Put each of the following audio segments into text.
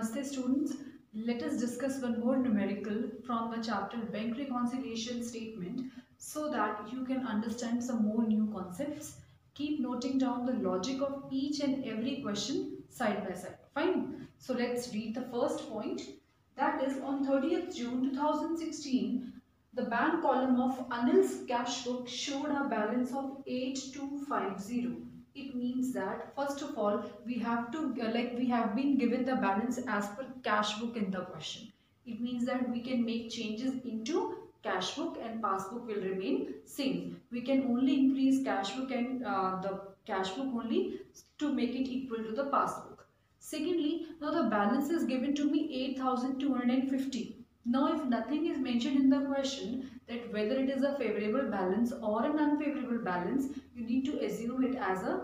Namaste students, let us discuss one more numerical from the chapter Bank Reconciliation Statement so that you can understand some more new concepts. Keep noting down the logic of each and every question side by side. Fine. So let's read the first point. That is on 30th June 2016, the bank column of Anil's cash book showed a balance of 8250. It means that first of all we have to we have been given the balance as per cash book in the question. It means that we can make changes into cash book and passbook will remain same. We can only increase cash book and the cash book only to make it equal to the passbook. Secondly, now the balance is given to me 8250. Now if nothing is mentioned in the question that whether it is a favorable balance or an unfavorable balance, you need to assume it as a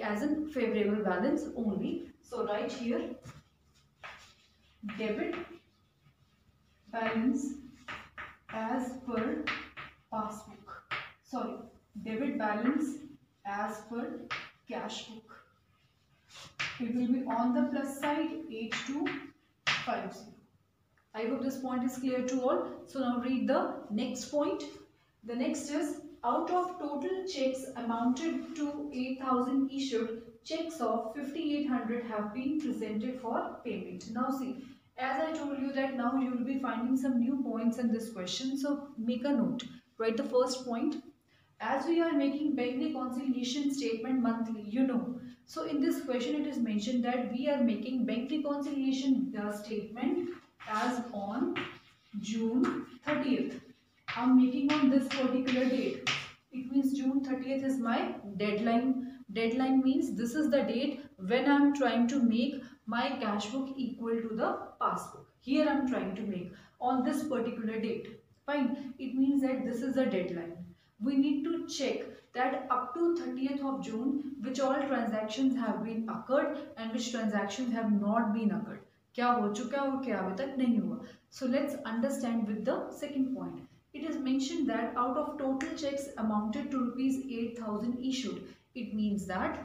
as a favorable balance only. So write here debit balance as per passbook. Sorry, debit balance as per cash book. It will be on the plus side 8250. I hope this point is clear to all. So now read the next point. The next is out of total checks amounted to 8,000 issued, checks of 5,800 have been presented for payment. Now see, as I told you that now you will be finding some new points in this question. So make a note. Write the first point. As we are making bank reconciliation statement monthly, you know. So in this question it is mentioned that we are making bank reconciliation statement as on June 30th. I'm making on this particular date. It means June 30th is my deadline. Deadline means this is the date when I'm trying to make my cash book equal to the passbook. Here I'm trying to make on this particular date. Fine. It means that this is the deadline. We need to check that up to 30th of June which all transactions have been occurred and which transactions have not been occurred. क्या हो चुका और क्या अभी तक नहीं हुआ. So let's understand with the second point. It is mentioned that out of total checks amounted to rupees 8,000 issued. It means that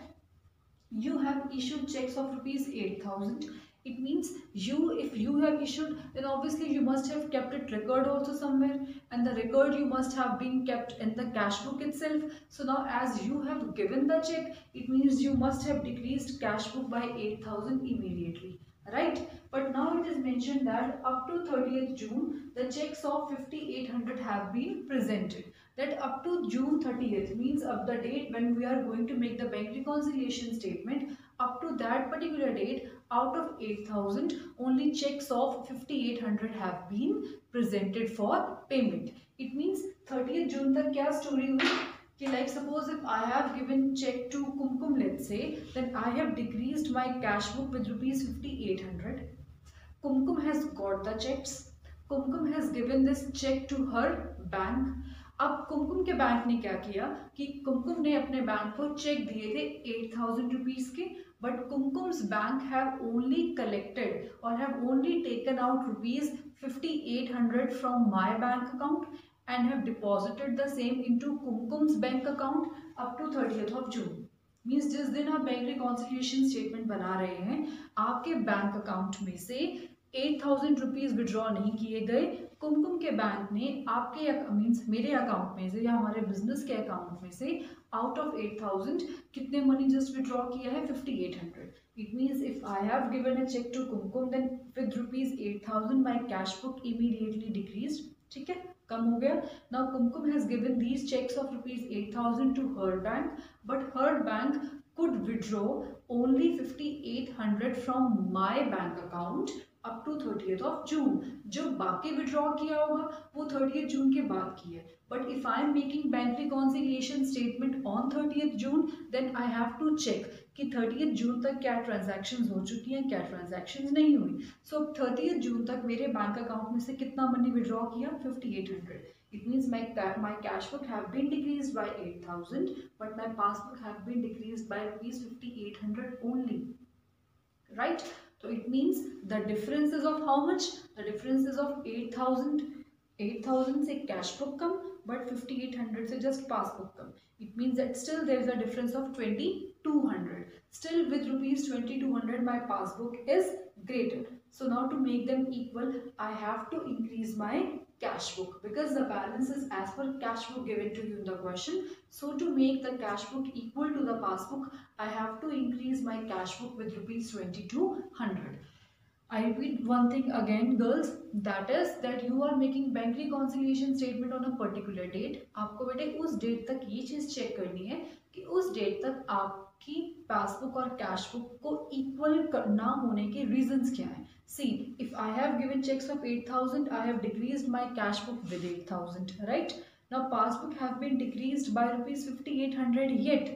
you have issued checks of rupees 8,000. It means if you have issued, then obviously you must have kept it record also somewhere, and the record you must have been kept in the cash book itself. So now as you have given the check, it means you must have decreased cash book by 8,000 immediately. Right, but now it is mentioned that up to 30th June the checks of 5,800 have been presented. That up to June 30th means of the date when we are going to make the bank reconciliation statement, up to that particular date out of 8,000 only checks of 5,800 have been presented for payment. It means 30th June तक क्या story हुई कि like suppose if I have given check to Kumkum, let's say, then I have decreased my cash book with rupees 5,800. Kumkum has got the checks. Kumkum has given this check to her bank. अब कुमकुम के bank ने क्या किया कि कुमकुम ने अपने bank को check दिए थे 8,000 रुपीज के, but Kumkum's bank have only collected or have only taken out rupees 5,800 from my bank account and have deposited the same into Kumkum's bank account up to 30th of June. Means जिस दिन आप bank reconciliation statement बना रहे हैं, आपके bank account में से 8,000 rupees withdraw नहीं किए गए. कुमकुम के बैंक ने आपके मीन्स मेरे अकाउंट में से या हमारे बिजनेस के अकाउंट में से आउट ऑफ 8,000 कितने मनी जस्ट विड्रॉ किया है 5,800. It means if I have given a check to Kumkum, then with rupees 8,000 my cash book immediately decreased. ठीक है, कम हो गया. Now Kumkum has given these checks of rupees 8,000 to her bank, but her bank could withdraw only 5,800 from my bank account up to 30th of June. जो बाकी withdraw किया होगा वो 30th जून के बाद की है. But if I am making bank reconciliation statement on 30th June, then I have to check कि 30th जून तक क्या ट्रांजैक्शंस हो चुकी हैं, क्या ट्रांजैक्शंस नहीं हुई. सो 30th जून तक मेरे बैंक अकाउंट में से कितना मनी विड्रॉ किया 5,800. It means my cash book have been decreased by 8,000, but my passbook have been decreased by rupees 5,800 only. Right? So it means the difference is of how much? The difference is of 8,000. 8,000 से cash book come, but 5,800 से just passbook come. It means that still there is a difference of 2,200. Still with rupees 2,200 my passbook is greater. So now to make them equal, I have to increase my cash book because the balance is as per cash book given to you in the question. So to make the cash book equal to the passbook, I have to increase my cash book with rupees 2200. I repeat one thing again girls, that is that you are making bank reconciliation statement on a particular date. आपको बेटे उस date तक ये चीज check करनी है कि उस डेट तक आपकी पासबुक और कैश बुक को इक्वल ना होने के रीजंस क्या हैं. See, if I have given checks of 8,000, I have decreased my cash book with 8,000, right? Now passbook have been decreased by rupees 5,800 yet.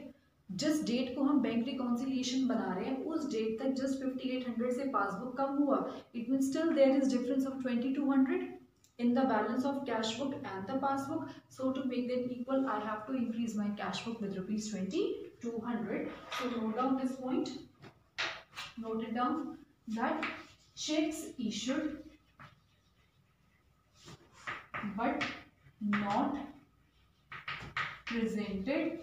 जिस डेट को हम बैंक रिकॉन्सिलिएशन बना रहे हैं उस डेट तक जस्ट 5,800 से पासबुक कम हुआ. It mean still there is difference of 2,200 in the balance of cash book and the passbook. So to make them equal, I have to increase my cash book with rupees 2,200. So note down this point. Note it down that checks issued but not presented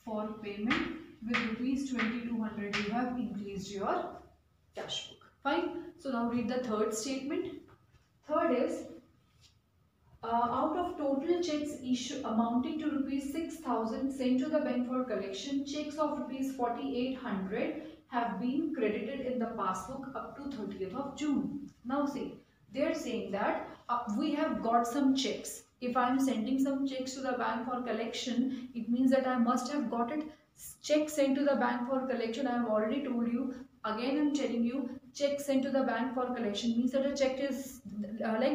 for payment with rupees 2,200. You have increased your cash book. Fine. So now read the third statement. Third is out of total checks issue amounting to rupees 6,000 sent to the bank for collection, checks of rupees 4,800 have been credited in the passbook up to 30th of June. Now see, they are saying that we have got some checks. If I am sending some checks to the bank for collection, it means that I must have got it. Check sent to the bank for collection, I have already told you. Again I am telling you, check sent to the bank for collection means that a check is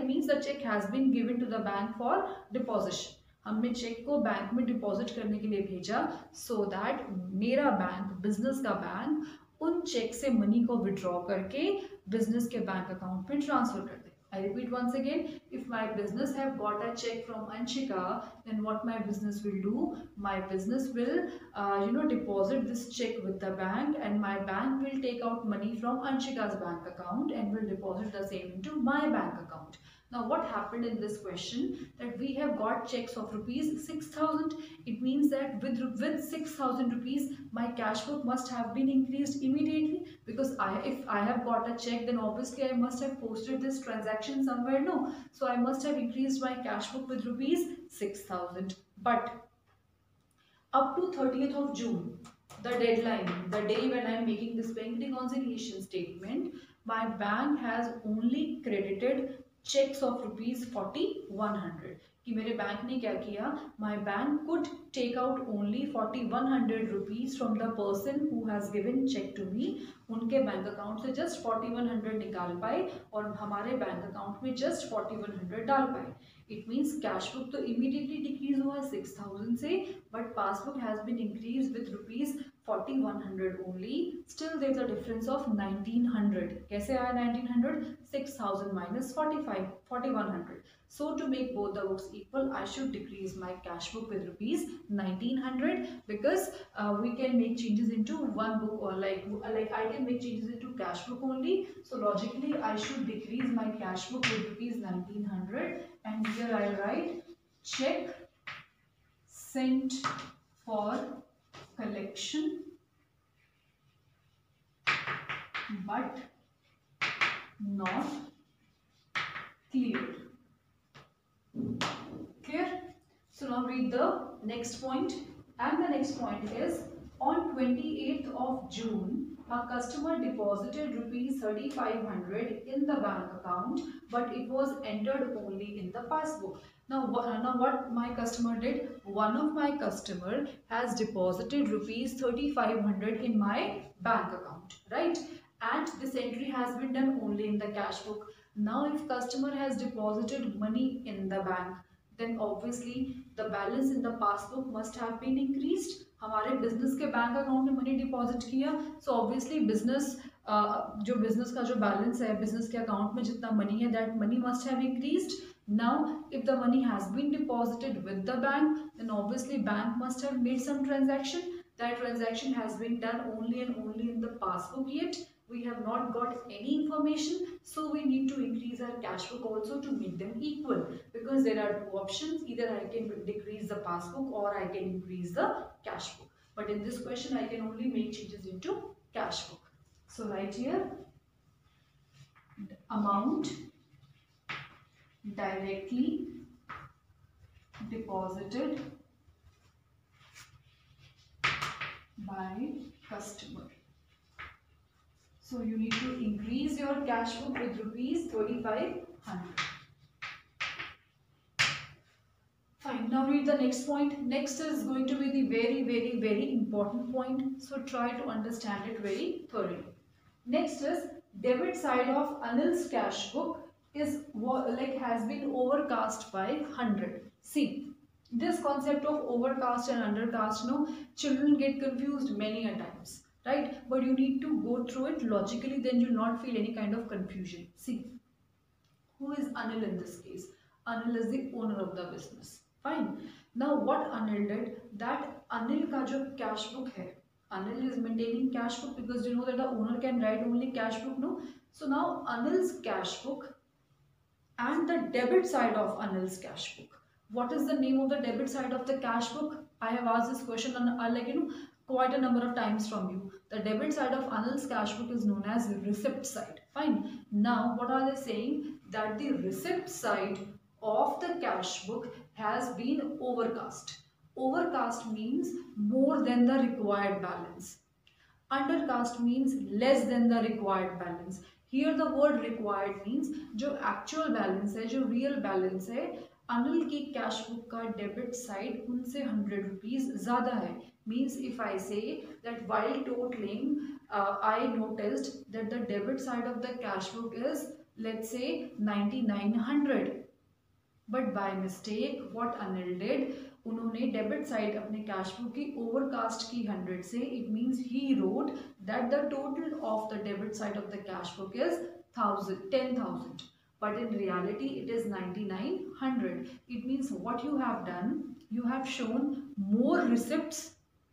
means the check has been given to the bank for deposition. हमने check को bank में deposit करने के लिए भेजा so that मेरा bank, business का bank उन चेक से मनी को विड्रॉ करके बिजनेस के बैंक अकाउंट में ट्रांसफर कर दे. I repeat once again, if my business have got a check from Anshika, then what my business will do? My business will deposit this check with the bank, and my bank will take out money from Anshika's bank account and will deposit the same into my bank account. Now what happened in this question, that we have got checks of rupees 6,000. It means that with 6,000 rupees my cash book must have been increased immediately, because if I have got a check, then obviously I must have posted this transaction somewhere. No, so I must have increased my cash book with rupees 6,000. But up to 30th of June, the deadline, the day when I am making this bank reconciliation statement, my bank has only credited checks of rupees 4,100. कि मेरे bank ने क्या किया, my bank could take out only 4,100 rupees from the person who has given check to me. उनके bank account से just 4,100 निकाल पाए और हमारे बैंक अकाउंट में just 4,100 डाल पाए. It means कैश बुक तो immediately डिक्रीज हुआ 6,000 से, but passbook has been increased with rupees 4,100 only. Still there is a difference of 1,900. कैसे आया 1,900? 6,000 minus 4,100. So to make both the books equal, I should decrease my cash book with rupees 1,900, because we can make changes into one book, or like I can make changes into cash book only. So logically I should decrease my cash book with rupees 1,900, and here I write check sent for collection but not cleared. Clear? So now read the next point, and the next point is on 28th of June a customer deposited rupees 3,500 in the bank account, but it was entered only in the passbook. Now what my customer did, one of my customer has deposited rupees 3,500 in my bank account, right? And this entry has been done only in the cash book. Now if customer has deposited money in the bank, then obviously the balance in the passbook must have been increased. हमारे business के bank account में money deposit किया, so obviously business जो business का जो balance है business के account में जितना मनी है, that money must have increased. Now if the money has been deposited with the bank, then obviously bank must have made some transaction. That transaction has been done only and only in the passbook yet. We have not got any information, so we need to increase our cash book also to make them equal, because there are two options, either I can decrease the passbook or I can increase the cash book. But in this question I can only make changes into cash book. So right here amount directly deposited by customer. So you need to increase your cash book with rupees 2500. Fine. Now read the next point. Next is going to be the very important point. So try to understand it very thoroughly. Next is debit side of Anil's cash book is has been overcast by 100. See, this concept of overcast and undercast, children get confused many a times, right? But you need to go through it logically, then you'll not feel any kind of confusion. See, who is Anil in this case? Anil is the owner of the business. Fine. Now what Anil did, that Anil ka jo cash book hai, Anil is maintaining cash book because you know that the owner can write only cash book, no? So now Anil's cash book and the debit side of Anil's cash book. What is the name of the debit side of the cash book? I have asked this question quite a number of times from you. The debit side of Anil's cash book is known as receipt side. Fine. Now what are they saying? That the receipt side of the cash book has been overcast. Overcast means more than the required balance. Undercast means less than the required balance. Here the word required means जो actual balance है, जो real balance है, अनिल की cash book का debit side उनसे 100 rupees ज्यादा है. Means if I say that while totaling, I noticed that the debit side of the cash book is, let's say, 9900. But by mistake what Anil did, उन्होंने debit side अपने cash book की overcast की 100 से. It means he wrote that the total of the debit side of the cash book is 10,000, but in reality it is 9900. It means what you have done, you have shown more receipts,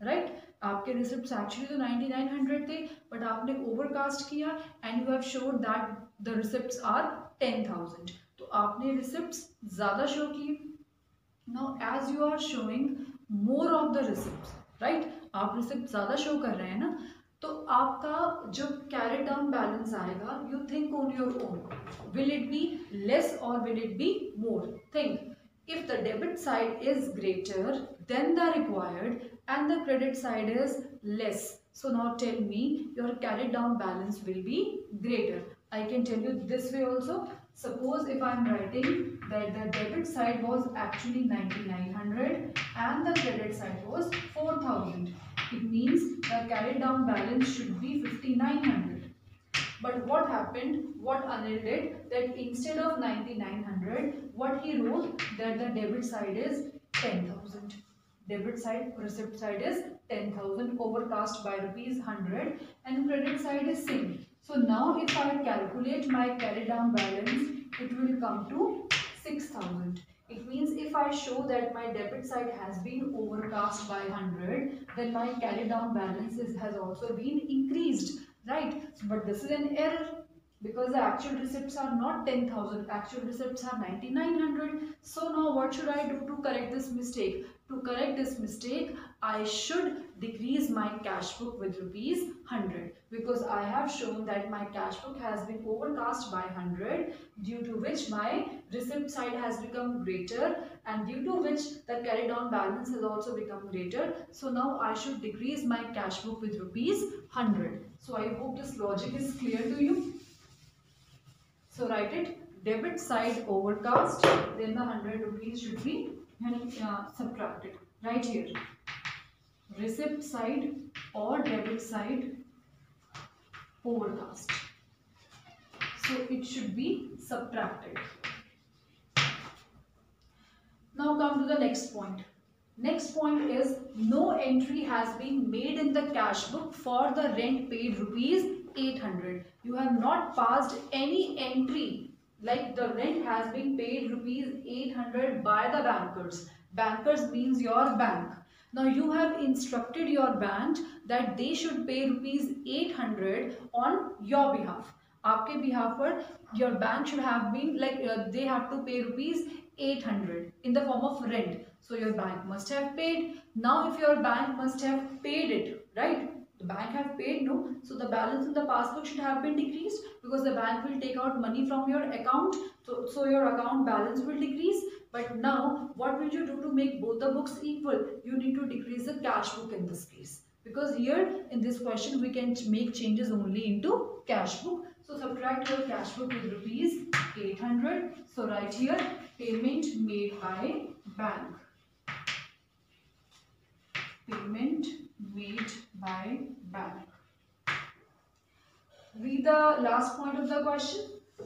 right? आपके receipts actually तो 9900 थे, but आपने overcast किया and you have shown that the receipts are 10,000. तो आपने receipts ज़्यादा show किए. Now as you are showing more of the receipts, right? आप receipts ज़्यादा show कर रहे हैं ना, तो आपका जो carried down balance आएगा, you think on your own. Will it be less or will it be more? Think. If the debit side is greater than the required and the credit side is less, so now tell me your carried down balance will be greater. I can tell you this way also. Suppose if I am writing that the debit side was actually 9900 and the credit side was 4000. It means the carried down balance should be 5900. But what happened, what Anil did, that instead of 9900, what he wrote, that the debit side is 10,000. Debit side, receipt side is 10,000 overcast by rupees 100 and credit side is same. So now if I calculate my carry down balance, it will come to 6,000. It means if I show that my debit side has been overcast by 100, then my carry down balance has also been increased, right? But this is an error because the actual receipts are not 10,000, actual receipts are 9,900. So now what should I do to correct this mistake? To correct this mistake, I should decrease my cash book with rupees 100 because I have shown that my cash book has been overcast by 100, due to which my receipt side has become greater and due to which the carry down balance has also become greater. So now I should decrease my cash book with rupees 100. So I hope this logic is clear to you. So write it, debit side overcast, then the 100 rupees should be subtracted. Right here, receipt side or debit side overcast. So it should be subtracted. Now come to the next point. Next point is no entry has been made in the cash book for the rent paid rupees 800. You have not passed any entry like the rent has been paid rupees 800 by the bankers. Bankers means your bank. Now you have instructed your bank that they should pay rupees 800 on your behalf. आपके behalf पर your bank should have been they have to pay rupees 800 in the form of rent. So your bank must have paid. Now if your bank must have paid it, right? The bank have paid, no? So the balance in the passbook should have been decreased because the bank will take out money from your account. So your account balance will decrease. But now what will you do to make both the books equal? You need to decrease the cash book in this case. Because here in this question we can make changes only into cash book. So subtract your cash book with rupees 800. So write here payment made by bank. Payment made by bank. Read the last point of the question.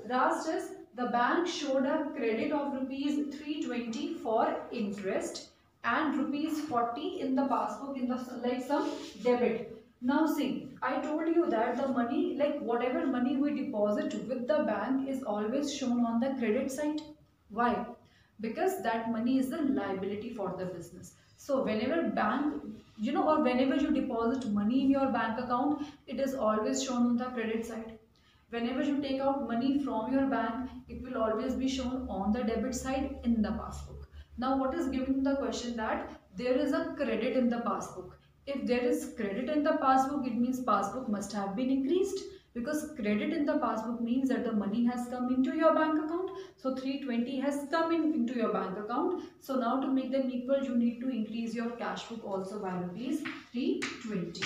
Last is the bank showed a credit of rupees 320 for interest and rupees 40 in the passbook in the like some debit. Now see, I told you that the money, like whatever money we deposit with the bank is always shown on the credit side. Why? Because that money is the liability for the business. So whenever bank, or whenever you deposit money in your bank account, it is always shown on the credit side. Whenever you take out money from your bank, it will always be shown on the debit side in the passbook. Now what is given in the question that there is a credit in the passbook. If there is credit in the passbook, it means passbook must have been increased, because credit in the passbook means that the money has come into your bank account. So 320 has come into your bank account. So now to make them equal, you need to increase your cash book also by rupees 320.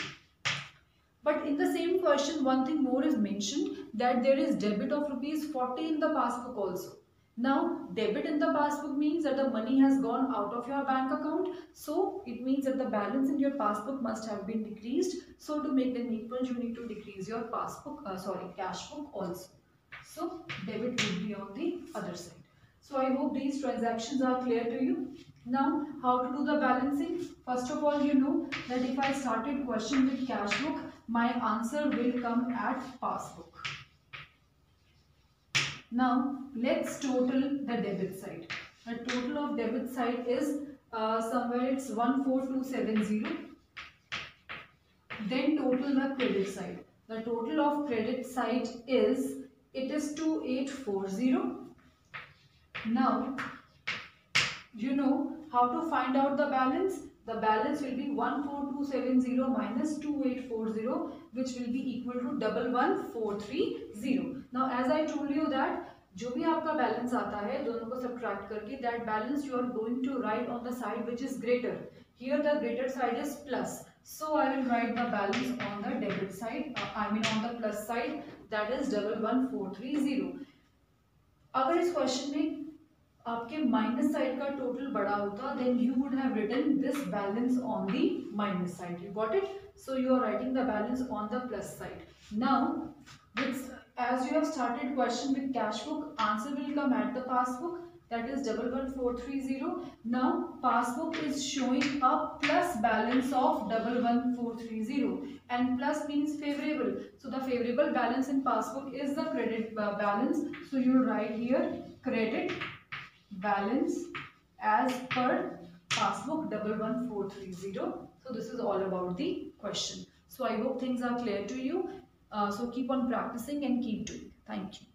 But in the same question, one thing more is mentioned, that there is debit of rupees 40 in the passbook also. Now, debit in the passbook means that the money has gone out of your bank account. So, it means that the balance in your passbook must have been decreased. So, to make them equal, you need to decrease your cash book also. So, debit will be on the other side. So, I hope these transactions are clear to you. Now, how to do the balancing? First of all, you know that if I started question with cash book, my answer will come at passbook. Now, let's total the debit side. The total of debit side is somewhere it's 14270. Then total the credit side. The total of credit side is 2840. Now, you know how to find out the balance. The balance will be 14270 minus 2840, which will be equal to 11430. Now, as I told you that जो भी आपका balance आता है दोनों को subtract करके, that balance you are going to write on the side which is greater. Here the greater side is plus. So I will write the balance on the debit side. on the plus side, that is 11430. अगर इस question में आपके minus side का total बड़ा होता, then you would have written this balance on the minus side. You got it? So you are writing the balance on the plus side. Now, as you have started question with cash book, answer will come at the passbook. That is 11430. Now, passbook is showing a plus balance of 11430, and plus means favorable. So the favorable balance in passbook is the credit balance. So you will write here credit balance as per passbook 11430. So this is all about the question. So I hope things are clear to you. So keep on practicing and keep doing. Thank you.